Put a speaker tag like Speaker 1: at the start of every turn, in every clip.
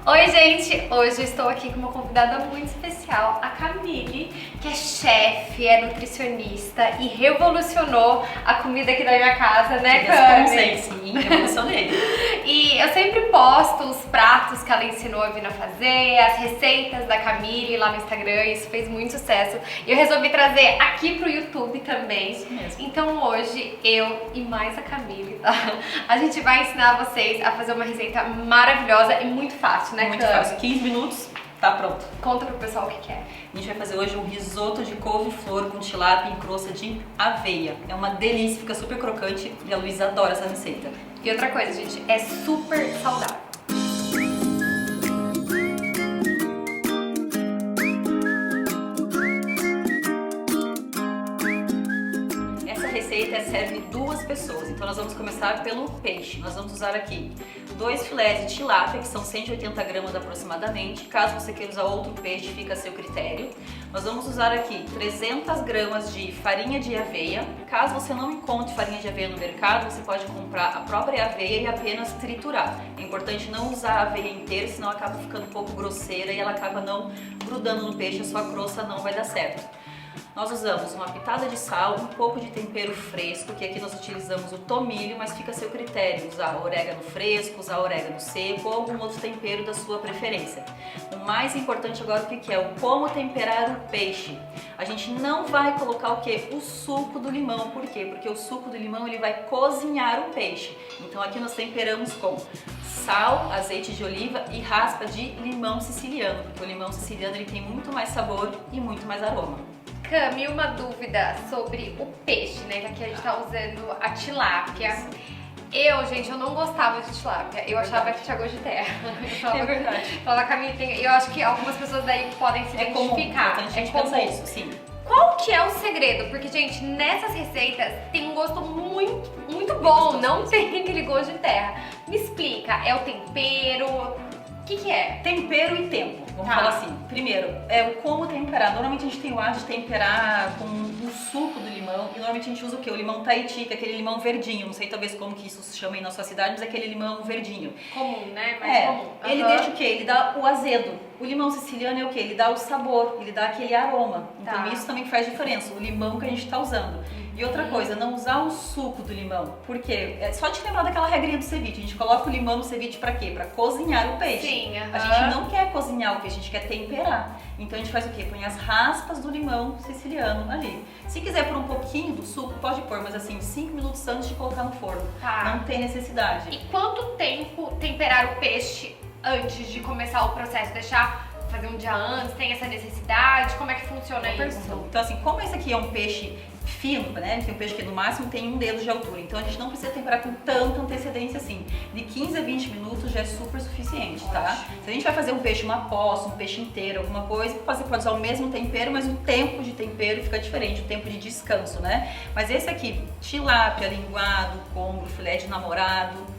Speaker 1: Oi, gente! Hoje eu estou aqui com uma convidada muito especial, a Camille, que é chefe, é nutricionista e revolucionou a comida aqui da minha casa, né, Camille?
Speaker 2: Sim, revolucionei.
Speaker 1: E eu sempre posto os pratos que ela ensinou a Vina a fazer, as receitas da Camille lá no Instagram, isso fez muito sucesso. E eu resolvi trazer aqui pro YouTube também.
Speaker 2: Isso mesmo.
Speaker 1: Então hoje, eu e mais a Camille, tá? A gente vai ensinar vocês a fazer uma receita maravilhosa e muito fácil, né,
Speaker 2: Muito
Speaker 1: Cami?
Speaker 2: fácil, 15 minutos, tá pronto.
Speaker 1: Conta pro pessoal o que é.
Speaker 2: A gente vai fazer hoje um risoto de couve-flor com tilápia em crosta de aveia. É uma delícia, fica super crocante e a Luísa adora essa receita.
Speaker 1: E outra coisa, gente, é super saudável.
Speaker 2: Essa receita serve 2 pessoas, então nós vamos começar pelo peixe. Nós vamos usar aqui 2 filés de tilápia, que são 180 gramas aproximadamente. Caso você queira usar outro peixe, fica a seu critério. Nós vamos usar aqui 300 gramas de farinha de aveia. Caso você não encontre farinha de aveia no mercado, você pode comprar a própria aveia e apenas triturar. É importante não usar a aveia inteira, senão acaba ficando um pouco grosseira e ela acaba não grudando no peixe, a sua crosta não vai dar certo. Nós usamos uma pitada de sal, um pouco de tempero fresco, que aqui nós utilizamos o tomilho, mas fica a seu critério, usar orégano fresco, usar orégano seco ou algum outro tempero da sua preferência. O mais importante agora o que é? O como temperar o peixe. A gente não vai colocar o que? O suco do limão. Por quê? Porque o suco do limão ele vai cozinhar o peixe. Então aqui nós temperamos com sal, azeite de oliva e raspa de limão siciliano, porque o limão siciliano ele tem muito mais sabor e muito mais aroma.
Speaker 1: Cami, uma dúvida sobre o peixe, né? Que aqui a gente tá usando a tilápia. Gente, eu não gostava de tilápia. Eu achava que tinha gosto de terra.
Speaker 2: É verdade.
Speaker 1: Falava, Camille, eu acho que algumas pessoas daí podem se identificar.
Speaker 2: A gente pensa isso, sim.
Speaker 1: Qual que é o segredo? Porque, gente, nessas receitas tem um gosto muito bom. Não tem aquele gosto de terra. Me explica, é o tempero? O que é?
Speaker 2: Tempero e tempo, vamos falar assim. Primeiro, o como temperar. Normalmente a gente tem o hábito de temperar com o suco do limão e normalmente a gente usa o quê? O limão Tahiti, que é aquele limão verdinho. Não sei talvez como que isso se chama aí na sua cidade, mas é aquele limão verdinho.
Speaker 1: Comum, né? Mais comum.
Speaker 2: Ele deixa o quê? Ele dá o azedo. O limão siciliano é o quê? Ele dá o sabor, ele dá aquele aroma. Então isso também faz diferença, o limão que a gente está usando. E outra coisa, não usar o suco do limão. Por quê? É só te lembrar daquela regrinha do ceviche. A gente coloca o limão no ceviche pra quê? Pra cozinhar o peixe.
Speaker 1: Sim,
Speaker 2: A gente não quer cozinhar o peixe, a gente quer temperar. Então a gente faz o quê? Põe as raspas do limão siciliano ali. Se quiser pôr um pouquinho do suco, pode pôr, mas assim, 5 minutos antes de colocar no forno. Não tem necessidade.
Speaker 1: E quanto tempo temperar o peixe antes de começar o processo? Deixar fazer um dia antes? Tem essa necessidade? Como é que funciona isso?
Speaker 2: Então assim, como esse aqui é um peixe fino, né? Tem um peixe que no máximo tem 1 dedo de altura, então a gente não precisa temperar com tanta antecedência assim. De 15 a 20 minutos já é super suficiente, tá? Se a gente vai fazer um peixe uma poça, um peixe inteiro, alguma coisa, você pode usar o mesmo tempero, mas o tempo de tempero fica diferente, o tempo de descanso, né? Mas esse aqui, tilápia, linguado, congro, filé de namorado,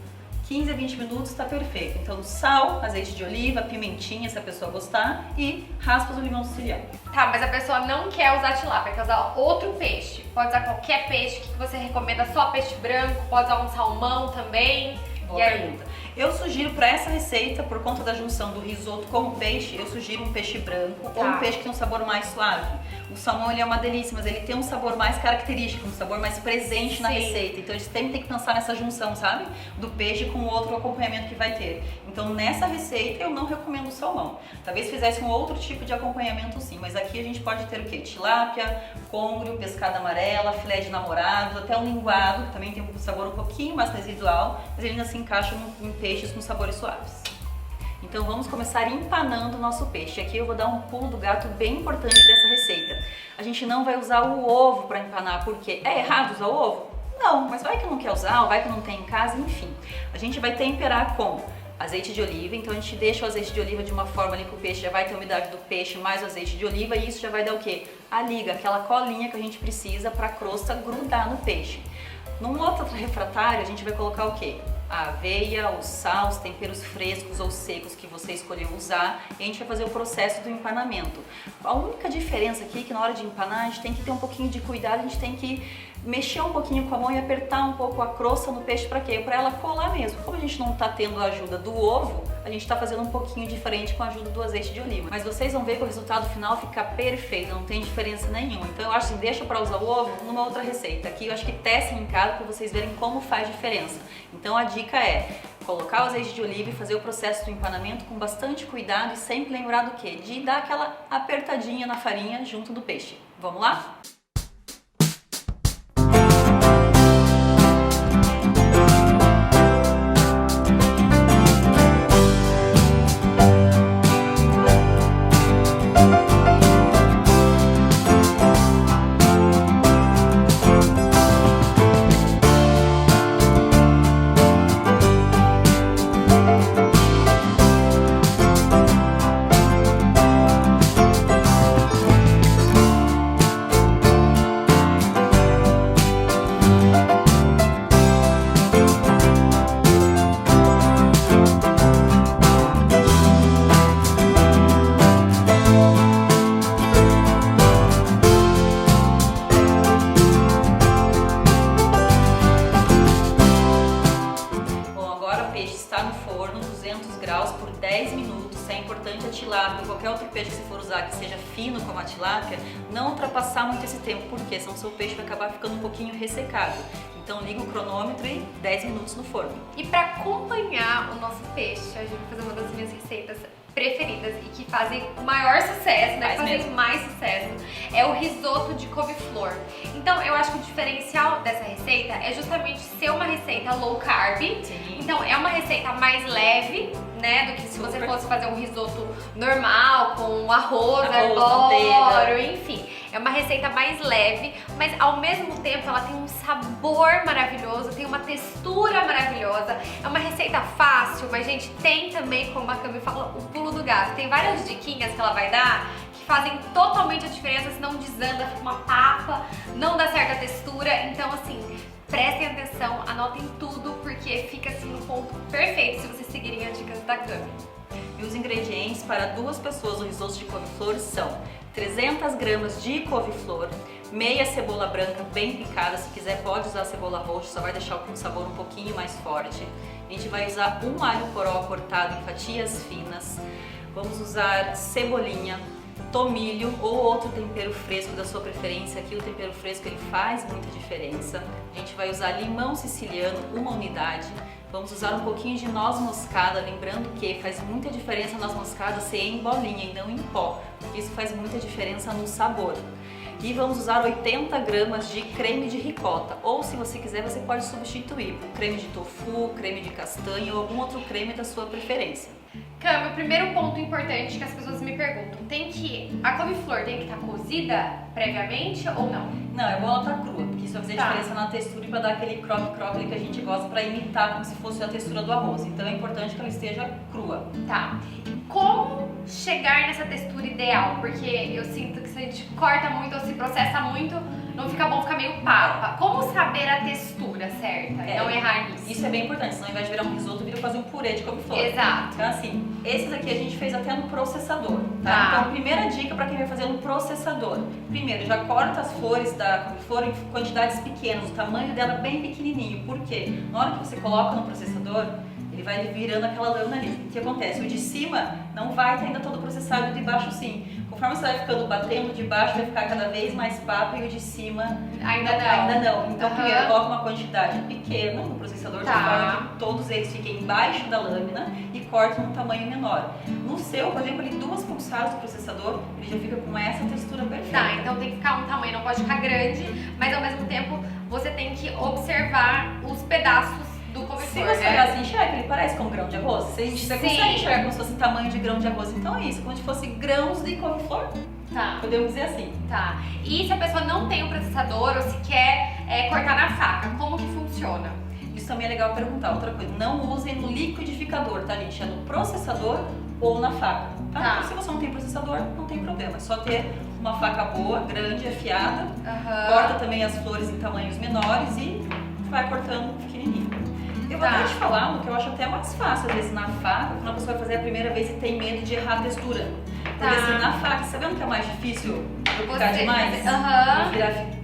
Speaker 2: 15 a 20 minutos está perfeito. Então sal, azeite de oliva, pimentinha se a pessoa gostar e raspas do limão siciliano.
Speaker 1: Tá, mas a pessoa não quer usar tilápia, quer usar outro peixe. Pode usar qualquer peixe. O que você recomenda? Só peixe branco? Pode usar um salmão também?
Speaker 2: Boa pergunta. Eu sugiro para essa receita, por conta da junção do risoto com o peixe, eu sugiro um peixe branco ou um peixe que tem um sabor mais suave. O salmão ele é uma delícia, mas ele tem um sabor mais característico, um sabor mais presente na receita. Então a gente sempre tem que pensar nessa junção, sabe? Do peixe com o outro acompanhamento que vai ter. Então nessa receita eu não recomendo o salmão. Talvez fizesse um outro tipo de acompanhamento sim, mas aqui a gente pode ter o quê? Tilápia, congro, pescada amarela, filé de namorado, até um linguado, que também tem um sabor um pouquinho mais residual, mas ele ainda se encaixa em peixes com sabores suaves. Então vamos começar empanando o nosso peixe. Aqui eu vou dar um pulo do gato bem importante dessa receita. A gente não vai usar o ovo para empanar, porque é errado usar o ovo? Não, mas vai que não quer usar, ou vai que não tem em casa, enfim. A gente vai temperar com azeite de oliva, então a gente deixa o azeite de oliva de uma forma ali que o peixe já vai ter a umidade do peixe mais o azeite de oliva e isso já vai dar o quê? A liga, aquela colinha que a gente precisa para a crosta grudar no peixe. Num outro refratário a gente vai colocar o quê? A aveia, o sal, os temperos frescos ou secos que você escolheu usar e a gente vai fazer o processo do empanamento. A única diferença aqui é que na hora de empanar a gente tem que ter um pouquinho de cuidado, a gente tem que mexer um pouquinho com a mão e apertar um pouco a crosta no peixe para quê? Para ela colar mesmo. Como a gente não está tendo a ajuda do ovo, a a gente tá fazendo um pouquinho diferente com a ajuda do azeite de oliva. Mas vocês vão ver que o resultado final fica perfeito, não tem diferença nenhuma. Então eu acho que deixa para usar o ovo numa outra receita. Aqui eu acho que testem em casa para vocês verem como faz diferença. Então a dica é colocar o azeite de oliva e fazer o processo do empanamento com bastante cuidado e sempre lembrar do quê? De dar aquela apertadinha na farinha junto do peixe. Vamos lá? Está no forno, 200 graus por 10 minutos. É importante a tilápia ou qualquer outro peixe que você for usar que seja fino como a tilápia, não ultrapassar muito esse tempo, porque senão o seu peixe vai acabar ficando um pouquinho ressecado. Então liga o cronômetro e 10 minutos no forno.
Speaker 1: E para acompanhar o nosso peixe, a gente vai fazer uma das minhas receitas preferidas e que fazem o maior sucesso, né? Que fazem mais sucesso, é o risoto de couve-flor. Então eu acho que o diferencial dessa receita é justamente ser uma receita low carb.
Speaker 2: Sim.
Speaker 1: Então é uma receita mais leve, né? Do que se você fosse fazer um risoto normal, com arroz arbóreo, enfim. É uma receita mais leve, mas ao mesmo tempo ela tem um sabor maravilhoso, tem uma textura maravilhosa. É uma receita fácil, mas gente, tem também, como a Cami fala, o pulo do gato. Tem várias diquinhas que ela vai dar que fazem totalmente a diferença, senão desanda, fica uma papa, não dá certa textura. Então assim, prestem atenção, anotem tudo, porque fica assim no ponto perfeito se vocês seguirem as dicas da Cami.
Speaker 2: E os ingredientes para 2 pessoas no risoto de couve-flor são 300 gramas de couve-flor, meia cebola branca bem picada, se quiser pode usar cebola roxa, só vai deixar o sabor um pouquinho mais forte. A gente vai usar um alho poró cortado em fatias finas, vamos usar cebolinha, tomilho ou outro tempero fresco da sua preferência. Aqui o tempero fresco ele faz muita diferença. A gente vai usar limão siciliano, 1 unidade. Vamos usar um pouquinho de noz moscada, lembrando que faz muita diferença a noz moscada ser em bolinha e não em pó, porque isso faz muita diferença no sabor. E vamos usar 80 gramas de creme de ricota, ou se você quiser você pode substituir por creme de tofu, creme de castanha ou algum outro creme da sua preferência.
Speaker 1: Cami, o primeiro ponto importante que as pessoas me perguntam, a couve-flor tem que estar cozida previamente ou não?
Speaker 2: Não, é bom ela estar crua, porque isso vai fazer diferença na textura e para dar aquele croque-croque que a gente gosta para imitar como se fosse a textura do arroz. Então é importante que ela esteja crua.
Speaker 1: Tá. Como chegar nessa textura ideal? Porque eu sinto que se a gente corta muito ou se processa muito, não fica bom, fica meio papa. Como saber a textura certa e não errar nisso?
Speaker 2: Isso é bem importante, senão ao invés de virar um risoto, vira fazer um purê de couve-flor.
Speaker 1: Exato.
Speaker 2: Então assim, esses aqui a gente fez até no processador, tá? Então primeira dica para quem vai fazer no processador. Primeiro, já corta as flores da couve-flor em quantidades pequenas, o tamanho dela bem pequenininho. Por quê? Na hora que você coloca no processador, ele vai virando aquela lâmina ali. O que acontece? O de cima não vai estar ainda todo processado, o de baixo sim. Conforme você vai ficando batendo, o de baixo vai ficar cada vez mais papa e o de cima ainda não. Então primeiro coloca uma quantidade pequena no processador, de forma que todos eles fiquem embaixo da lâmina e corte num tamanho menor. No seu, por exemplo, ali 2 pulsadas do processador, ele já fica com essa textura perfeita.
Speaker 1: Tá, então tem que ficar um tamanho, não pode ficar grande, mas ao mesmo tempo você tem que observar os pedaços do couve-flor.
Speaker 2: Se você olhar assim, enxerga, ele parece com um grão de arroz. Você consegue enxergar como se fosse tamanho de grão de arroz. Então é isso, como se fosse grãos de couve-flor.
Speaker 1: Tá.
Speaker 2: Podemos dizer assim.
Speaker 1: Tá. E se a pessoa não tem um processador ou se quer cortar na faca, como que funciona?
Speaker 2: Isso também é legal perguntar. Outra coisa, não usem no liquidificador, tá, gente? É no processador ou na faca. Tá? Então, se você não tem processador, não tem problema. É só ter uma faca boa, grande, afiada. Corta também as flores em tamanhos menores e vai cortando pequenininho. Eu vou até te falar um que eu acho até mais fácil, às vezes, na faca, quando a pessoa vai fazer a primeira vez e tem medo de errar a textura. Porque assim, na faca, sabendo que é mais difícil ficar demais?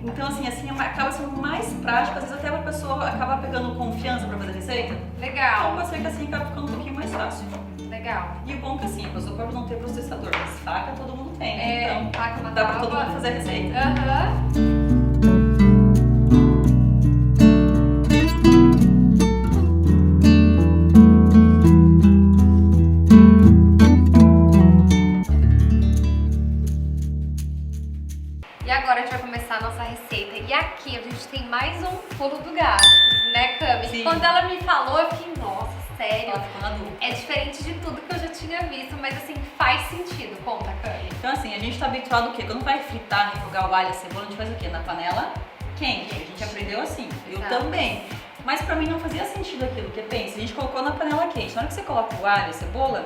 Speaker 2: Então assim acaba sendo mais prático, às vezes até a pessoa acaba pegando confiança pra fazer a receita.
Speaker 1: Legal.
Speaker 2: Então pode ser que assim acaba ficando um pouquinho mais fácil.
Speaker 1: Legal. Legal.
Speaker 2: E o bom é que assim, a pessoa pode não ter processador, mas faca todo mundo tem, né? Então
Speaker 1: faca,
Speaker 2: dá pra todo mundo fazer a receita.
Speaker 1: E agora a gente vai começar a nossa receita. E aqui a gente tem mais um pulo do gato, né, Cami?
Speaker 2: Sim.
Speaker 1: Quando ela me falou, eu fiquei, nossa, sério.
Speaker 2: Ela ficou na dúvida.
Speaker 1: É diferente de tudo que eu já tinha visto, mas assim, faz sentido. Conta, Cami.
Speaker 2: Então assim, a gente tá habituado o quê? Quando vai fritar, refogar o alho e a cebola, a gente faz o quê? Na panela quente. A gente aprendeu assim. Eu também. Mas pra mim não fazia sentido aquilo, porque pensa, a gente colocou na panela quente. Na hora que você coloca o alho e a cebola,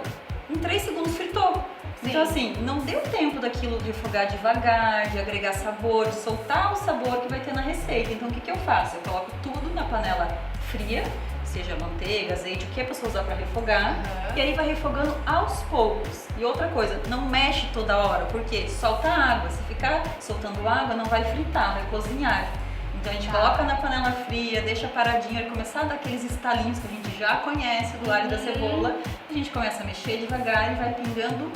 Speaker 2: em 3 segundos fritou.
Speaker 1: Sim.
Speaker 2: Então assim, não deu tempo daquilo de refogar devagar, de agregar sabor, de soltar o sabor que vai ter na receita. Então o que eu faço? Eu coloco tudo na panela fria, seja manteiga, azeite, o que a pessoa usar para refogar, e aí vai refogando aos poucos. E outra coisa, não mexe toda hora, porque solta água. Se ficar soltando água, não vai fritar, vai cozinhar. Então a gente coloca na panela fria, deixa paradinho, ele começar a dar aqueles estalinhos que a gente já conhece do alho e da cebola, a gente começa a mexer devagar e vai pingando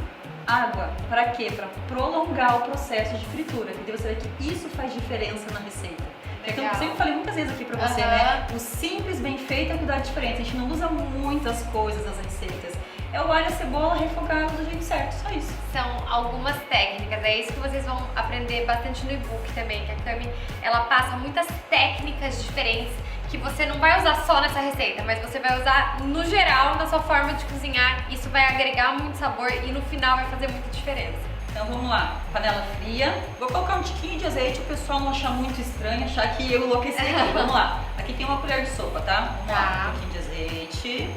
Speaker 2: água. Para quê? Para prolongar o processo de fritura. Porque você vê que isso faz diferença na receita. É que eu sempre falei muitas vezes aqui pra você, né? O simples bem feito é que dá diferença. A gente não usa muitas coisas nas receitas. É o alho e a cebola refogado do jeito certo, só isso.
Speaker 1: São algumas técnicas, é isso que vocês vão aprender bastante no e-book também, que a Cami, ela passa muitas técnicas diferentes que você não vai usar só nessa receita, mas você vai usar no geral na sua forma de cozinhar. Isso vai agregar muito sabor e no final vai fazer muita diferença.
Speaker 2: Então vamos lá, panela fria. Vou colocar um tiquinho de azeite, o pessoal não achar muito estranho, achar que eu enlouqueci aqui. Vamos lá. Aqui tem uma colher de sopa, tá? Vamos lá, um pouquinho de azeite.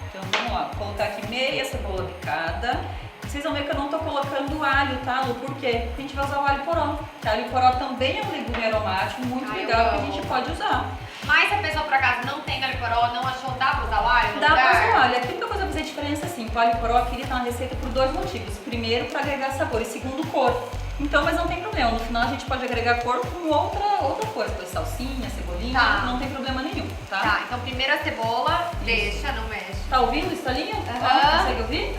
Speaker 2: Então vamos lá, vou colocar aqui meia cebola picada. Vocês vão ver que eu não tô colocando alho, tá, Lu? Por quê? Porque a gente vai usar o alho poró. O alho poró também é um legume aromático muito legal que a gente pode usar.
Speaker 1: Mas se a pessoa por acaso não tem alho poró, não achou, dá pra usar o alho?
Speaker 2: Dá pra usar o alho. Aqui a coisa vai fazer diferença assim. O alho poró aqui ele tá na receita por 2 motivos. Primeiro, para agregar sabor e segundo, cor. Então, mas não tem problema. No final a gente pode agregar cor com outra coisa. Depois salsinha, cebolinha, não tem problema nenhum, tá?
Speaker 1: Tá, então primeiro a cebola, deixa, não mexe.
Speaker 2: Tá ouvindo o estalinho? Consegue ouvir?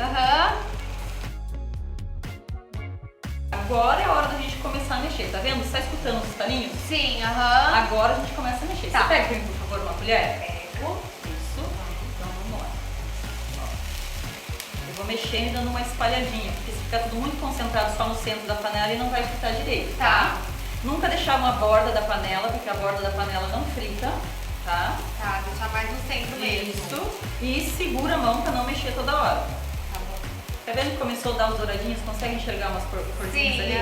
Speaker 2: Agora é a hora da gente começar a mexer, tá vendo? Você tá escutando os estalinhos?
Speaker 1: Sim,
Speaker 2: Agora a gente começa a mexer.
Speaker 1: Tá.
Speaker 2: Você pega pra mim, por favor, uma colher?
Speaker 1: Pego.
Speaker 2: Isso. Então vamos lá. Ó. Eu vou mexendo e dando uma espalhadinha, porque se ficar tudo muito concentrado só no centro da panela, ele não vai fritar direito, tá? Nunca deixar uma borda da panela, porque a borda da panela não frita, tá?
Speaker 1: Tá, deixar mais no centro mesmo.
Speaker 2: Isso. E segura a mão pra não mexer toda hora.
Speaker 1: Tá bom.
Speaker 2: Tá vendo que começou a dar os douradinhos? Consegue enxergar umas corzinhas ali?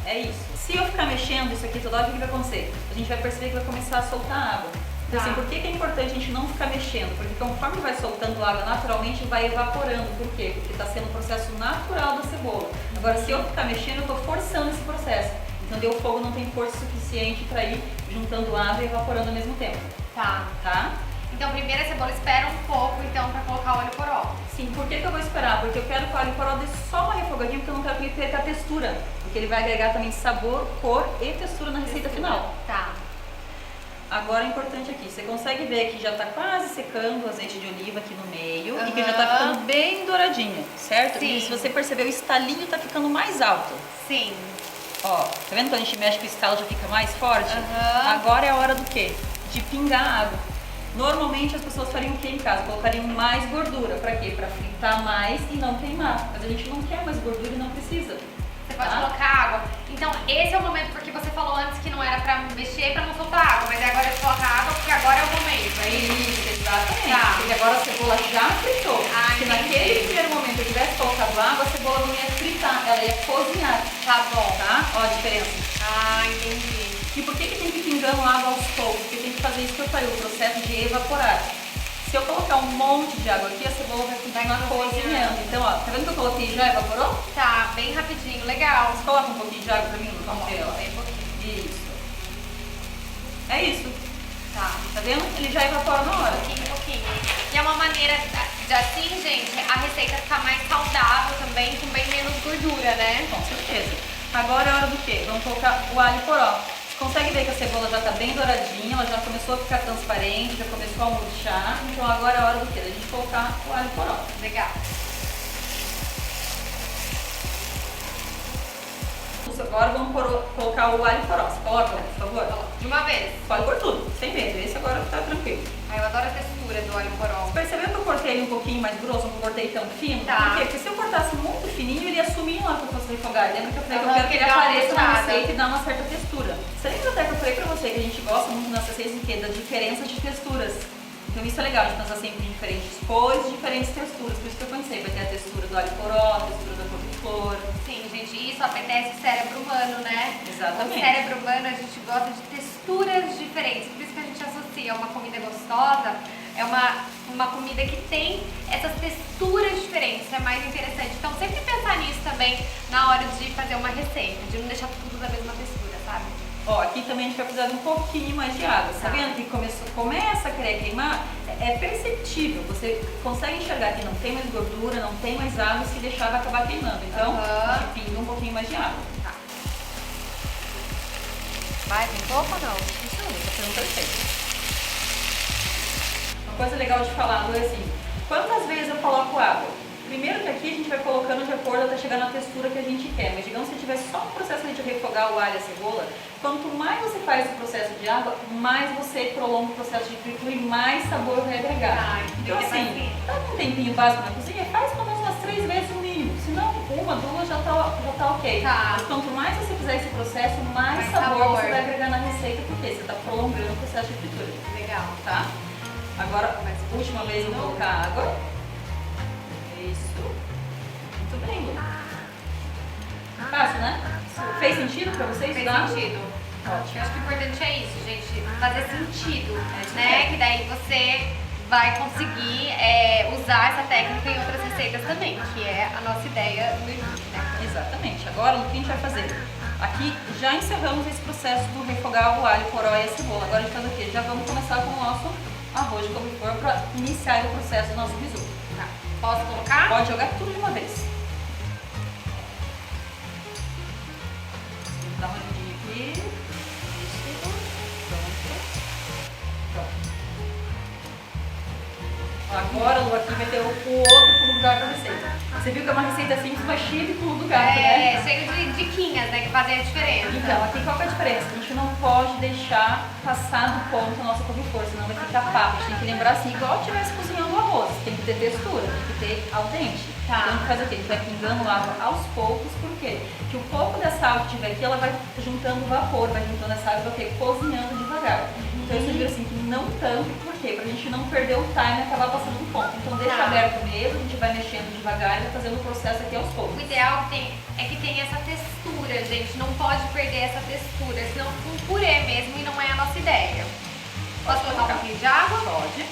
Speaker 2: É isso. Se eu ficar mexendo isso aqui toda hora, o que vai acontecer? A gente vai perceber que vai começar a soltar água. Então assim, por que é importante a gente não ficar mexendo? Porque conforme vai soltando água naturalmente, vai evaporando. Por quê? Porque está sendo um processo natural da cebola. Agora, se eu ficar mexendo, eu estou forçando esse processo. Então, o fogo não tem força suficiente para ir juntando água e evaporando ao mesmo tempo. Tá?
Speaker 1: Então, primeiro a cebola espera um pouco, então, para colocar o alho poró.
Speaker 2: Sim, por que eu vou esperar? Porque eu quero que o alho poró dê só uma refogadinha, porque eu não quero que ele perca a textura. Porque ele vai agregar também sabor, cor e textura na receita final.
Speaker 1: Tá.
Speaker 2: Agora é importante aqui, você consegue ver que já tá quase secando o azeite de oliva aqui no meio e que já tá ficando bem douradinha, certo?
Speaker 1: Sim.
Speaker 2: E se você perceber, o estalinho tá ficando mais alto.
Speaker 1: Sim.
Speaker 2: Ó, tá vendo quando a gente mexe que o estalo já fica mais forte? Agora é a hora do quê? De pingar água. Normalmente as pessoas fariam o que em casa? Colocariam mais gordura. Pra quê? Pra fritar mais e não queimar. Mas a gente não quer mais gordura e não precisa.
Speaker 1: Você pode colocar água. Então, esse é o momento, porque você falou antes que não era pra mexer, pra não soltar água. Mas agora você coloca água, porque agora é o momento. É
Speaker 2: isso, exatamente. Porque agora a cebola já fritou. Se naquele primeiro momento eu tivesse colocado água, a cebola não ia fritar, ela ia cozinhar.
Speaker 1: Tá bom.
Speaker 2: Tá? Ó a diferença.
Speaker 1: Entendi.
Speaker 2: E por que tem que ir pingando água aos poucos? Porque tem que fazer isso que eu falei, o processo de evaporar. Se eu colocar um monte de água aqui, a cebola vai continuar cozinhando. Então, ó, tá vendo que eu coloquei e já evaporou?
Speaker 1: Tá, bem rapidinho, legal.
Speaker 2: Você coloca um pouquinho de água pra mim?
Speaker 1: Vamos ver, ó. Bem pouquinho.
Speaker 2: Isso. É isso.
Speaker 1: Tá
Speaker 2: vendo? Ele já evapora na hora.
Speaker 1: Pouquinho. E é uma maneira de assim, gente, a receita ficar mais saudável também, com bem menos gordura, né?
Speaker 2: Com certeza. Agora é a hora do quê? Vamos colocar o alho poró. Consegue ver que a cebola já está bem douradinha, ela já começou a ficar transparente, já começou a murchar. Então agora é a hora do quê? Da gente colocar o alho poró.
Speaker 1: Legal.
Speaker 2: Agora vamos colocar o alho poró. Você coloca, por favor?
Speaker 1: De uma vez.
Speaker 2: Pode pôr tudo, sem medo. Esse agora tá tranquilo.
Speaker 1: Ai, eu adoro a textura do alho poró.
Speaker 2: Você percebeu que eu cortei ele um pouquinho mais grosso, não cortei tão fino?
Speaker 1: Tá.
Speaker 2: Por quê? Porque se eu cortasse muito fininho, ele ia sumir na hora que eu fosse refogar. Lembra que eu falei que eu quero que ele
Speaker 1: dá uma
Speaker 2: apareça na
Speaker 1: murchada.
Speaker 2: receita e dá uma certa textura. Você lembra até que eu falei pra você que a gente gosta muito nas receitas em quê? Da diferença de texturas. Então isso é legal, a gente pensar sempre em diferentes cores, diferentes texturas. Por isso que eu pensei, vai ter a textura do alho poró, a textura da couve-flor.
Speaker 1: Sim, gente, isso apetece o cérebro humano, né?
Speaker 2: Exatamente.
Speaker 1: O cérebro humano, a gente gosta de texturas diferentes. Por isso que a gente associa uma comida gostosa, é uma comida que tem essas texturas diferentes, é mais interessante. Então sempre pensar nisso também na hora de fazer uma receita, de não deixar tudo da mesma textura, sabe?
Speaker 2: Ó, aqui também a gente vai precisar de um pouquinho mais de água. Tá vendo que começa a querer queimar? É perceptível. Você consegue enxergar que não tem mais gordura, não tem mais água, se deixar vai acabar queimando. Então, a gente pinga um pouquinho mais de água.
Speaker 1: Tá. Vai, tem pouco ou não?
Speaker 2: Isso aí, tá sendo perfeito. Uma coisa legal de falar é assim, quantas vezes eu coloco água? Primeiro que aqui a gente vai colocando de acordo até chegar na textura que a gente quer, mas digamos que se tiver só um processo de refogar o alho e a cebola, quanto mais você faz esse processo de água, mais você prolonga o processo de fritura e mais sabor vai agregar. Então assim, tá com um tempinho básico na cozinha, faz pelo menos umas 3 vezes no mínimo, senão uma, duas já tá ok.
Speaker 1: Tá.
Speaker 2: Mas quanto mais você fizer esse processo, mais sabor você vai agregar na receita, porque você está prolongando o processo de fritura.
Speaker 1: Legal.
Speaker 2: Tá? Agora, última vez eu vou colocar água. Isso. Muito bem, Lu. Fácil, né? Fez sentido pra vocês?
Speaker 1: Fez
Speaker 2: Tá?
Speaker 1: sentido.
Speaker 2: Ótimo.
Speaker 1: Eu acho que o importante é isso, gente, fazer sentido,
Speaker 2: isso
Speaker 1: né?
Speaker 2: mesmo.
Speaker 1: Que daí você vai conseguir usar essa técnica em outras receitas também, que é a nossa ideia no YouTube, né?
Speaker 2: Exatamente. Agora, o que a gente vai fazer? Aqui já encerramos esse processo do refogar o alho, poró e a cebola. Agora a gente faz o quê? Já vamos começar com o nosso arroz de couve-flor para iniciar o processo do nosso risoto.
Speaker 1: Tá. Posso colocar?
Speaker 2: Pode jogar tudo de uma vez. Dá uma olhadinha aqui. Isso. Pronto. Agora, Lu, aqui vai ter o outro pulo do gato da receita. Você viu que é uma receita simples, mas cheia de pulo do gato, né?
Speaker 1: Cheio de diquinhas, né, que fazem a diferença.
Speaker 2: Então, aqui qual que é a diferença? A gente não pode deixar passar do ponto a nossa couve-flor, senão vai ficar papo. A gente tem que lembrar assim, igual estivesse cozinhando o arroz. Tem que ter textura, tem que ter al dente.
Speaker 1: Tá.
Speaker 2: Então a gente faz o quê? A gente vai pingando água aos poucos, por quê? Porque o pouco dessa água que tiver aqui, ela vai juntando vapor, vai juntando essa água e vai o quê? Cozinhando devagar. Então eu sugiro assim, que não tanto, por quê? Pra gente não perder o time e acabar passando do ponto. Então deixa aberto mesmo, a gente vai mexendo devagar e vai fazendo o processo aqui aos poucos.
Speaker 1: O ideal é que tenha essa textura, gente. Não pode perder essa textura, senão fica um purê mesmo e não é a nossa ideia. Posso colocar um pouquinho de água?
Speaker 2: Pode.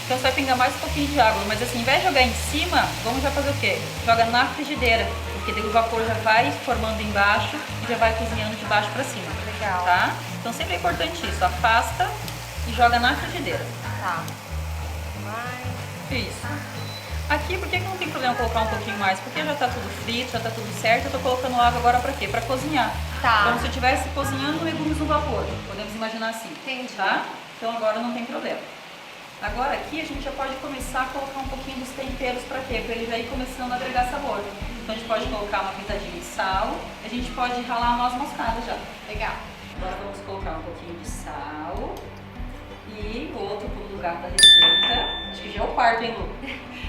Speaker 2: Então você vai pingar mais um pouquinho de água, mas assim, ao invés de jogar em cima, vamos já fazer o quê? Joga na frigideira, porque daí o vapor já vai formando embaixo e já vai cozinhando de baixo pra cima.
Speaker 1: Legal.
Speaker 2: Tá? Então sempre é importante isso, afasta e joga na frigideira.
Speaker 1: Tá.
Speaker 2: Isso. Aqui, por que não tem problema colocar um pouquinho mais? Porque já tá tudo frito, já tá tudo certo, eu tô colocando água agora pra quê? Pra cozinhar.
Speaker 1: Tá.
Speaker 2: Como se eu estivesse cozinhando legumes no vapor, podemos imaginar assim.
Speaker 1: Entendi.
Speaker 2: Tá? Então agora não tem problema. Agora aqui a gente já pode começar a colocar um pouquinho dos temperos para quê? Para ele já ir começando a agregar sabor. Então a gente pode colocar uma pitadinha de sal, a gente pode ralar a noz moscada já.
Speaker 1: Legal.
Speaker 2: Agora vamos colocar um pouquinho de sal e o outro pulo do gato da receita. Acho que já é o quarto, hein, Lu?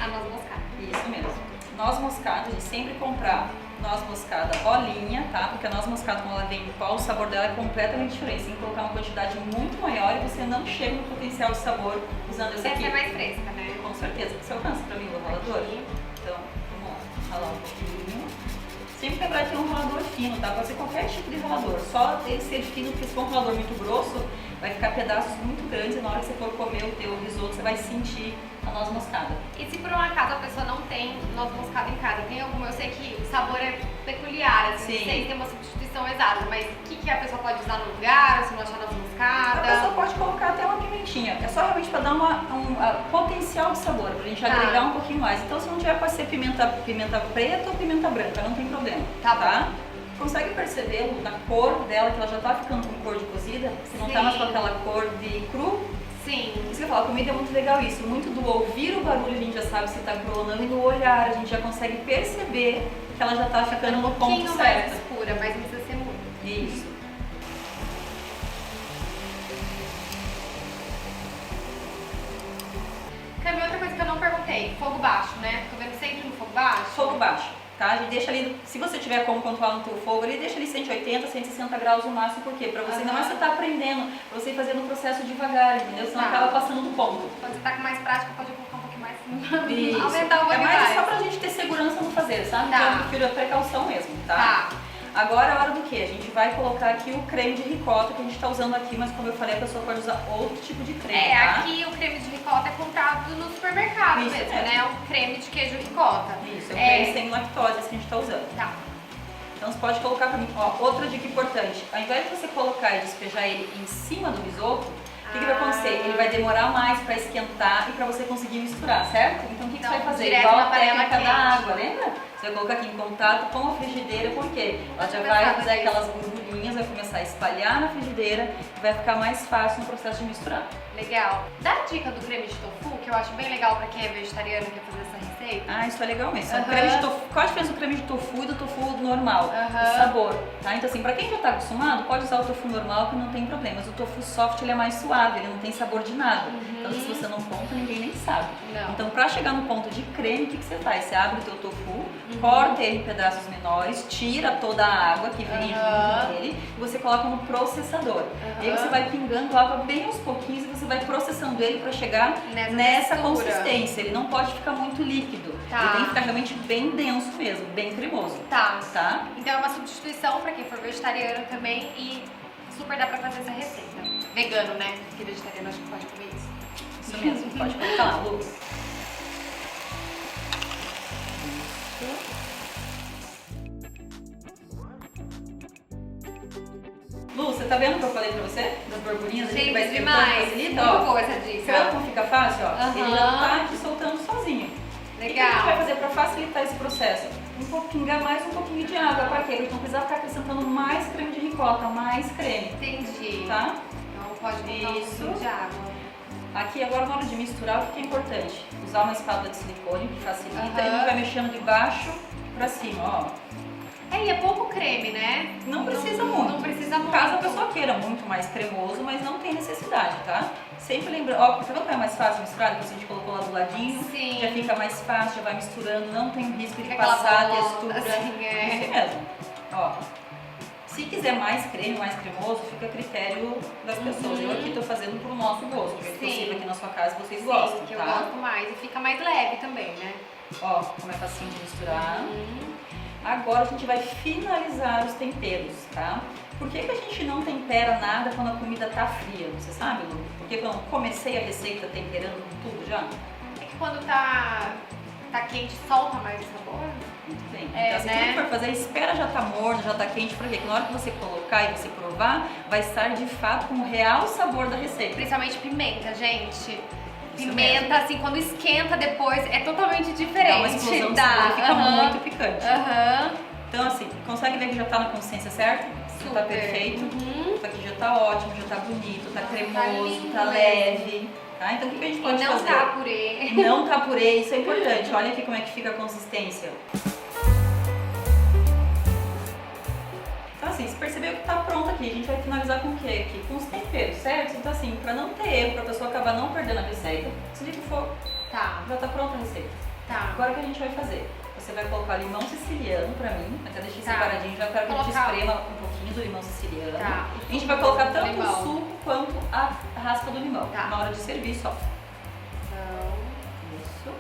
Speaker 1: A noz moscada.
Speaker 2: Isso mesmo. Noz moscada, a gente sempre comprar noz moscada bolinha, tá? Porque a noz moscada, quando ela vem em pó, o sabor dela é completamente diferente. Você tem que colocar uma quantidade muito maior e você não chega no potencial de sabor usando esse
Speaker 1: Essa
Speaker 2: aqui.
Speaker 1: é mais fresca, né?
Speaker 2: Com certeza. Você alcança pra mim o ralador? Então, vamos lá. Ralar um pouquinho. Sempre lembrar que é um ralador fino, tá? Pode ser qualquer tipo de ralador. Só ele ser fino, porque se for um ralador muito grosso, vai ficar pedaços muito grandes e na hora que você for comer o teu risoto, você vai sentir a noz moscada.
Speaker 1: E se por um acaso a pessoa não tem noz moscada em casa, tem alguma? Eu sei que o sabor é peculiar, assim,
Speaker 2: Sim.
Speaker 1: não sei se tem uma substituição exata, mas o que a pessoa pode usar no lugar, ou se não achar noz
Speaker 2: A
Speaker 1: moscada?
Speaker 2: pessoa pode colocar até uma pimentinha. É só realmente para dar um potencial de sabor, pra gente agregar um pouquinho mais. Então se não tiver, pode ser pimenta preta ou pimenta branca, não tem problema.
Speaker 1: Tá bom.
Speaker 2: Consegue perceber na cor dela que ela já tá ficando com cor de cozida? Você não tá mais com aquela cor de cru?
Speaker 1: Sim.
Speaker 2: Isso que eu falo, a comida é muito legal isso. Muito do ouvir o barulho a gente já sabe se tá cru ou não, e no olhar a gente já consegue perceber que ela já tá ficando no ponto certo.
Speaker 1: Um pouquinho mais escura, mas não precisa ser muito.
Speaker 2: Isso.
Speaker 1: Cami, outra coisa que eu não perguntei, fogo baixo, né? Tô vendo sempre no fogo baixo?
Speaker 2: Fogo baixo, tá? A gente deixa ali, se você tiver como controlar no teu fogo, ele deixa ali 180, 160 graus no máximo, por quê? Pra você, ainda mais você tá aprendendo, pra você ir fazendo o processo devagar, entendeu? Senão acaba passando do ponto.
Speaker 1: Quando você tá com mais prática, pode colocar um pouquinho mais,
Speaker 2: Isso.
Speaker 1: aumentar um pouquinho
Speaker 2: mais. É mais
Speaker 1: mais.
Speaker 2: só pra gente ter segurança no fazer, sabe?
Speaker 1: Tá.
Speaker 2: Então eu prefiro a precaução mesmo, tá?
Speaker 1: Tá.
Speaker 2: Agora é a hora do que? A gente vai colocar aqui o creme de ricota que a gente tá usando aqui, mas como eu falei, a pessoa pode usar outro tipo de creme, tá?
Speaker 1: Aqui o creme de ricota é comprado no supermercado
Speaker 2: Isso
Speaker 1: mesmo,
Speaker 2: mesmo.
Speaker 1: né? Um creme de queijo ricota.
Speaker 2: Isso, é um creme sem lactose esse que a gente tá usando.
Speaker 1: Tá.
Speaker 2: Então você pode colocar pra mim, ó, outra dica importante, ao invés de você colocar e despejar ele em cima do risoto, o que vai acontecer? Ele vai demorar mais pra esquentar e pra você conseguir misturar, certo? Então o que você vai fazer?
Speaker 1: direto
Speaker 2: Igual
Speaker 1: na
Speaker 2: a
Speaker 1: panela
Speaker 2: técnica
Speaker 1: quente.
Speaker 2: da água, lembra? Você vai colocar aqui em contato com a frigideira, por quê? Ela já vai fazer aquelas borbulhinhas, vai começar a espalhar na frigideira e vai ficar mais fácil no processo de misturar.
Speaker 1: Legal. Dá a dica do creme de tofu, que eu acho bem legal pra quem é vegetariano e quer fazer essa receita.
Speaker 2: Ah, isso é legal mesmo. O creme de tofu, qual a diferença do creme de tofu e do tofu normal? O sabor, tá? Então assim, pra quem já tá acostumado, pode usar o tofu normal que não tem problema. Mas o tofu soft, ele é mais suave, ele não tem sabor de nada. Então se você não conta, ninguém nem sabe.
Speaker 1: Não.
Speaker 2: Então pra chegar no ponto de creme, o que você faz? Você abre o teu tofu, corta ele em pedaços menores, tira toda a água que vem junto com ele e você coloca no processador. E aí você vai pingando água bem aos pouquinhos e você vai processando ele pra chegar nessa consistência. Ele não pode ficar muito líquido.
Speaker 1: Tá.
Speaker 2: Ele tem que ficar realmente bem denso mesmo, bem cremoso.
Speaker 1: Tá.
Speaker 2: Tá?
Speaker 1: Então é uma substituição pra quem for vegetariano também e super dá pra fazer essa receita. Vegano, né? Porque vegetariano acho que pode comer isso.
Speaker 2: Isso mesmo, pode colocar lá, Lu. Lu, você tá vendo o que eu falei pra você? Das borbulhinhas ali que vai
Speaker 1: Gente,
Speaker 2: esquentando,
Speaker 1: demais.
Speaker 2: facilita,
Speaker 1: Muito
Speaker 2: ó.
Speaker 1: boa essa
Speaker 2: Você
Speaker 1: dica.
Speaker 2: vê como fica fácil, ó? Ele já tá aqui soltando sozinho. O que a gente vai fazer pra facilitar esse processo? Pingar mais um pouquinho de água, pra quê? Porque não precisa ficar acrescentando mais creme de ricota, mais creme.
Speaker 1: Entendi.
Speaker 2: Tá?
Speaker 1: Então pode botar um pouquinho de água.
Speaker 2: Aqui agora na hora de misturar, o que é importante? Usar uma espátula de silicone que facilita e a gente vai mexendo de baixo pra cima, ó.
Speaker 1: E é pouco creme, né?
Speaker 2: Não precisa muito.
Speaker 1: Não precisa muito.
Speaker 2: Caso a pessoa queira muito mais cremoso, mas não tem necessidade, tá? Sempre lembrando, ó, tá vendo como é mais fácil misturar? Depois a gente colocou lá do ladinho,
Speaker 1: Sim.
Speaker 2: já fica mais fácil, já vai misturando, não tem risco de
Speaker 1: Fica aquela
Speaker 2: passar a
Speaker 1: bolota,
Speaker 2: textura.
Speaker 1: assim,
Speaker 2: Isso mesmo. Ó. Se quiser mais creme, mais cremoso, fica a critério das pessoas. Eu aqui tô fazendo pro nosso gosto, porque é possível aqui na sua casa vocês gostam,
Speaker 1: que
Speaker 2: tá?
Speaker 1: eu gosto mais e fica mais leve também, né?
Speaker 2: Ó, como é facinho de misturar. Agora a gente vai finalizar os temperos, tá? Por que a gente não tempera nada quando a comida tá fria? Você sabe, Lu? Porque quando eu comecei a receita temperando com tudo já?
Speaker 1: É que quando tá quente, solta mais o sabor.
Speaker 2: Muito bem.
Speaker 1: É,
Speaker 2: então, se
Speaker 1: né?
Speaker 2: tudo que for fazer, espera já tá morno, já tá quente, pra quê? Que na hora que você colocar e você provar, vai estar de fato com o real sabor da receita.
Speaker 1: Principalmente pimenta, gente.
Speaker 2: Isso
Speaker 1: Pimenta,
Speaker 2: mesmo.
Speaker 1: assim, quando esquenta depois, é totalmente diferente.
Speaker 2: Dá uma explosão de sabor, fica muito picante. Então assim, consegue ver que já tá na consistência certa? Já tá perfeito. Isso aqui já tá ótimo, já tá bonito, tá cremoso,
Speaker 1: lindo
Speaker 2: tá leve. Tá? Então o que a gente pode
Speaker 1: E não
Speaker 2: fazer?
Speaker 1: tá purê.
Speaker 2: Não tá purê, isso é importante. Olha aqui como é que fica a consistência. Então assim, você percebeu que tá pronto aqui, a gente vai finalizar com o quê aqui? Com os temperos, certo? Então assim, pra não ter erro, pra pessoa acabar não perdendo a receita, desliga o fogo,
Speaker 1: Tá,
Speaker 2: já tá pronta a receita.
Speaker 1: tá.
Speaker 2: Agora o que a gente vai fazer? Você vai colocar limão siciliano pra mim, até deixei
Speaker 1: Tá.
Speaker 2: separadinho, já quero que a gente
Speaker 1: Colocar.
Speaker 2: esprema um pouquinho do limão siciliano.
Speaker 1: Tá.
Speaker 2: A gente vai colocar tanto
Speaker 1: Limão.
Speaker 2: o suco quanto a raspa do limão.
Speaker 1: Tá.
Speaker 2: Na hora de servir só.
Speaker 1: Então,
Speaker 2: Isso.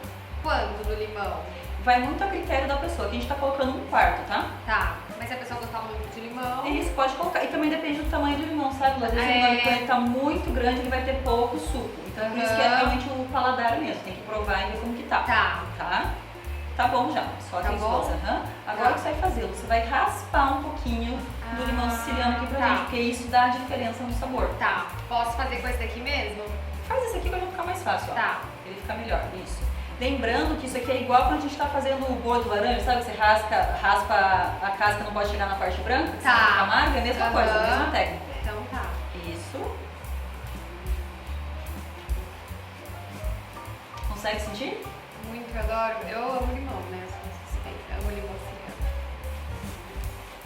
Speaker 1: quanto do limão?
Speaker 2: Vai muito a critério da pessoa, que a gente tá colocando um quarto, tá?
Speaker 1: Tá, mas se a pessoa gostar muito de limão...
Speaker 2: Isso, pode colocar. E também depende do tamanho do limão, sabe? Às vezes o limão, quando ele tá muito grande, ele vai ter pouco suco. Então por isso que é realmente o paladar mesmo. Tem que provar e ver como que tá.
Speaker 1: Tá.
Speaker 2: Tá bom já. Só
Speaker 1: Tá
Speaker 2: que
Speaker 1: bom?
Speaker 2: Agora o que você vai fazer? Você vai raspar um pouquinho do limão siciliano aqui pra gente, porque isso dá a diferença no sabor.
Speaker 1: Tá. Posso fazer com esse daqui mesmo?
Speaker 2: Faz esse aqui que vai ficar mais fácil, ó.
Speaker 1: Tá.
Speaker 2: Ele fica melhor, isso. Lembrando que isso aqui é igual quando a gente tá fazendo o bolo de laranja, sabe? Você raspa a casca, não pode chegar na parte branca, que
Speaker 1: Tá.
Speaker 2: fica amarga, é a mesma coisa, a mesma técnica.
Speaker 1: Então tá.
Speaker 2: Isso. Consegue sentir?
Speaker 1: Muito, eu adoro. Eu amo limão, né? Eu sou suspeita. Eu amo limão assim.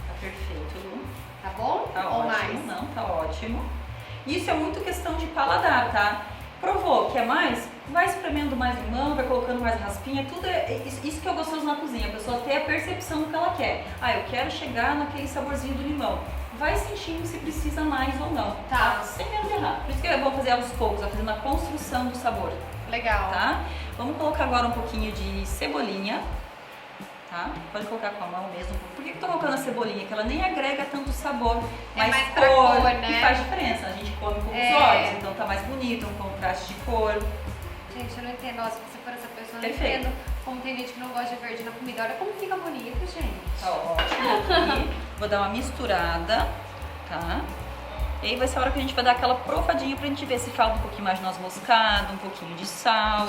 Speaker 2: Tá perfeito, Lu.
Speaker 1: Tá bom?
Speaker 2: Tá
Speaker 1: Ou
Speaker 2: ótimo.
Speaker 1: mais?
Speaker 2: Não, tá ótimo. Isso é muito questão de paladar, tá? Provou, quer mais? Vai espremendo mais limão, vai colocando mais raspinha, tudo isso que eu gostoso na cozinha, a pessoa ter a percepção do que ela quer. Ah, eu quero chegar naquele saborzinho do limão. Vai sentindo se precisa mais ou não,
Speaker 1: Tá.
Speaker 2: Sem medo de errar. Por isso que é bom fazer aos poucos, vai fazendo a construção do sabor,
Speaker 1: Legal.
Speaker 2: tá? Vamos colocar agora um pouquinho de cebolinha, tá? Pode colocar com a mão mesmo. Por que eu tô colocando a cebolinha? Que ela nem agrega tanto sabor,
Speaker 1: É
Speaker 2: mas
Speaker 1: mais pra cor, né?
Speaker 2: e faz diferença. A gente come com os
Speaker 1: É.
Speaker 2: olhos, então tá mais bonito, um contraste de cor.
Speaker 1: Gente, eu não entendo. Nossa, se você for essa pessoa, eu não
Speaker 2: Perfeito.
Speaker 1: entendo como tem gente que não gosta de verde na comida. Olha como fica bonito, gente.
Speaker 2: Tá ótimo. Aqui. Vou dar uma misturada, tá? E aí vai ser a hora que a gente vai dar aquela provadinha pra gente ver se falta um pouquinho mais de noz moscada, um pouquinho de sal.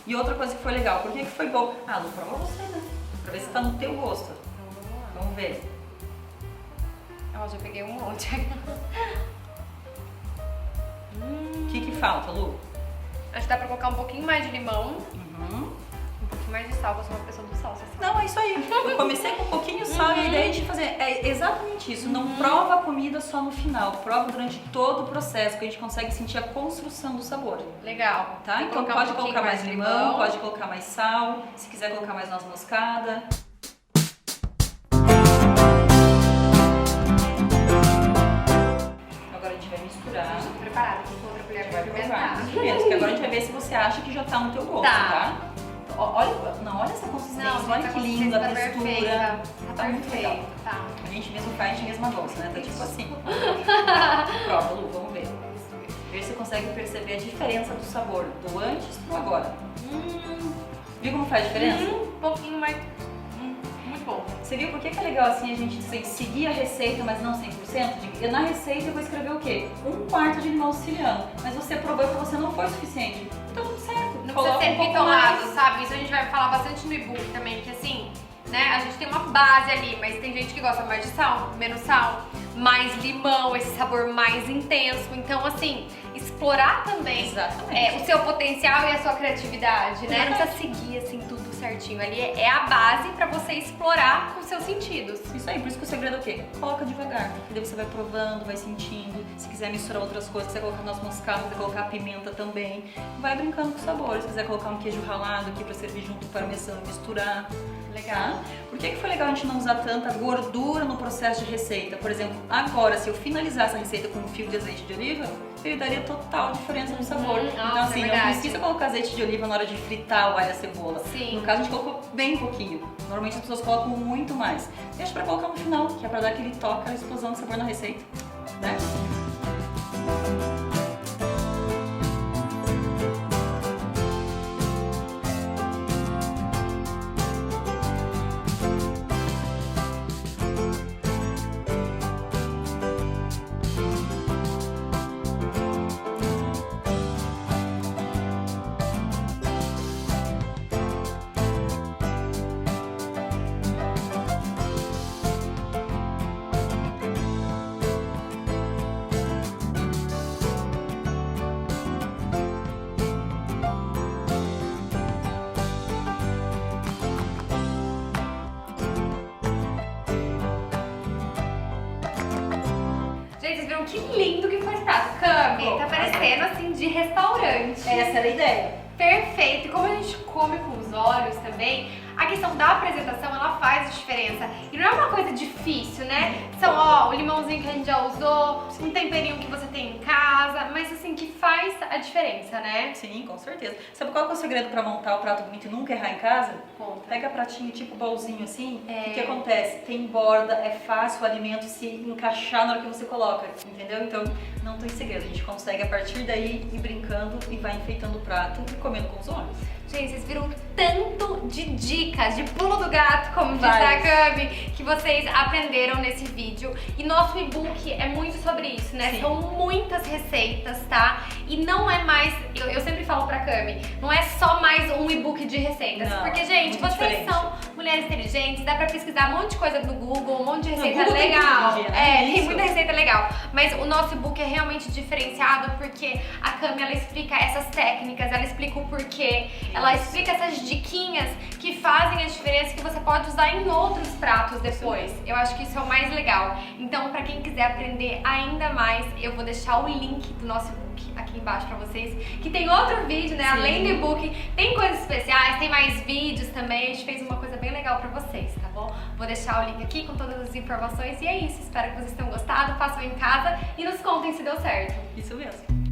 Speaker 2: E outra coisa que foi legal, por que foi bom? Ah, Lu, prova você, né? Pra ver se tá no teu gosto.
Speaker 1: Então, vamos lá.
Speaker 2: Vamos ver.
Speaker 1: Ó, já peguei um monte.
Speaker 2: O que falta, Lu?
Speaker 1: Acho que dá pra colocar um pouquinho mais de limão,
Speaker 2: Uhum.
Speaker 1: um pouquinho mais de sal. Eu sou uma pessoa do sal, você sabe.
Speaker 2: Não, é isso aí. Eu comecei com um pouquinho de sal e a ideia de fazer é exatamente isso. Não prova a comida só no final, prova durante todo o processo, que a gente consegue sentir a construção do sabor.
Speaker 1: Legal.
Speaker 2: Tá?
Speaker 1: Vou
Speaker 2: Então
Speaker 1: colocar
Speaker 2: pode
Speaker 1: um pouquinho
Speaker 2: colocar mais
Speaker 1: de
Speaker 2: limão, pode colocar mais sal, se quiser colocar mais noz moscada. Agora a gente vai misturar.
Speaker 1: Estou preparada aqui com outra colher pra
Speaker 2: Vai provar.
Speaker 1: experimentar.
Speaker 2: Primeiro, que agora a gente vai ver se você acha que já tá no teu gosto,
Speaker 1: Tá.
Speaker 2: tá? Olha essa consistência,
Speaker 1: Não,
Speaker 2: olha
Speaker 1: gente,
Speaker 2: que
Speaker 1: a
Speaker 2: linda a
Speaker 1: consistência tá
Speaker 2: textura.
Speaker 1: perfeita.
Speaker 2: Tá muito legal.
Speaker 1: perfeito, tá.
Speaker 2: A gente mesmo faz, a gente mesmo gosta, né? Tá tipo assim. Prova, Lu, vamos ver. Ver se você consegue perceber a diferença do sabor do antes pro agora. Viu como faz diferença?
Speaker 1: Um pouquinho mais. Muito bom.
Speaker 2: Você viu por que é legal assim a gente seguir a receita, mas não 100%? Na receita eu vou escrever o quê? 1/4 de limão siciliano. Mas você provou que você não foi suficiente. Então tudo certo.
Speaker 1: Não
Speaker 2: Coloca
Speaker 1: precisa ser
Speaker 2: pouco
Speaker 1: bitolado,
Speaker 2: mais.
Speaker 1: sabe? Isso a gente vai falar bastante no e-book também, que assim, né? A gente tem uma base ali, mas tem gente que gosta mais de sal, menos sal, mais limão, esse sabor mais intenso. Então, assim, explorar também
Speaker 2: Exatamente.
Speaker 1: o seu potencial e a sua criatividade, né? Não
Speaker 2: Exatamente.
Speaker 1: precisa seguir assim tudo certinho. Ali é a base pra você explorar com seus sentidos.
Speaker 2: Isso aí, por isso que o segredo é o quê? Coloca devagar, porque daí você vai provando, vai sentindo. Se quiser misturar outras coisas, se quiser colocar noz moscada, se quiser colocar pimenta também. Vai brincando com os sabores. Se quiser colocar um queijo ralado aqui pra servir junto com o parmesão e misturar.
Speaker 1: Legal.
Speaker 2: Por que foi legal a gente não usar tanta gordura no processo de receita? Por exemplo, agora, se eu finalizar essa receita com um fio de azeite de oliva, ele daria total diferença no sabor.
Speaker 1: Nossa,
Speaker 2: Então, assim,
Speaker 1: é
Speaker 2: não
Speaker 1: verdade.
Speaker 2: precisa colocar azeite de oliva na hora de fritar o alho e a cebola.
Speaker 1: Sim.
Speaker 2: No caso, a gente colocou bem pouquinho. Normalmente as pessoas colocam muito mais. Deixa pra colocar no final, que é pra dar aquele toque, aquela explosão de sabor na receita, né?
Speaker 1: Gente, vocês viram que lindo que foi esse prato. Cami, tá parecendo assim de restaurante.
Speaker 2: Essa era a ideia.
Speaker 1: Perfeito. E como a gente come com os olhos também, a questão da apresentação, ela faz diferença. E não é uma coisa difícil, né? São, ó, o limãozinho que a gente já usou, um temperinho que você tem em casa, mas assim, que faz a diferença, né?
Speaker 2: Sim, com certeza. Sabe qual que é o segredo pra montar o prato bonito e nunca errar em casa?
Speaker 1: Conta.
Speaker 2: Pega pratinho tipo bolzinho assim, o que acontece? Tem borda, é fácil o alimento se encaixar na hora que você coloca, entendeu? Então não tem segredo, a gente consegue a partir daí ir brincando e vai enfeitando o prato e comendo com os olhos.
Speaker 1: Gente, vocês viram tanto de dicas, de pulo do gato, como diz a Cami, que vocês aprenderam nesse vídeo. E nosso e-book é muito sobre isso, né?
Speaker 2: Sim.
Speaker 1: São muitas receitas, tá? E não é mais, eu sempre falo pra Cami, não é só mais um e-book de receitas.
Speaker 2: Não,
Speaker 1: porque, gente,
Speaker 2: muito
Speaker 1: vocês
Speaker 2: diferente.
Speaker 1: são mulheres inteligentes, dá pra pesquisar um monte de coisa no Google, um monte de receita
Speaker 2: Google tem
Speaker 1: legal.
Speaker 2: tudo, né?
Speaker 1: Tem
Speaker 2: Isso.
Speaker 1: muita receita legal. Mas o nosso e-book é realmente diferenciado porque a Cami, ela explica essas técnicas, ela explica o porquê, ela explica essas diquinhas que fazem a diferença, que você pode usar em outros pratos depois. Eu acho que isso é o mais legal. Então, pra quem quiser aprender ainda mais, eu vou deixar o link do nosso e-book aqui embaixo pra vocês, que tem outro vídeo, né?
Speaker 2: Sim.
Speaker 1: Além do e-book, tem coisas especiais, tem mais vídeos também. A gente fez uma coisa bem legal pra vocês, tá bom? Vou deixar o link aqui com todas as informações e é isso. Espero que vocês tenham gostado, façam em casa e nos contem se deu certo.
Speaker 2: Isso mesmo.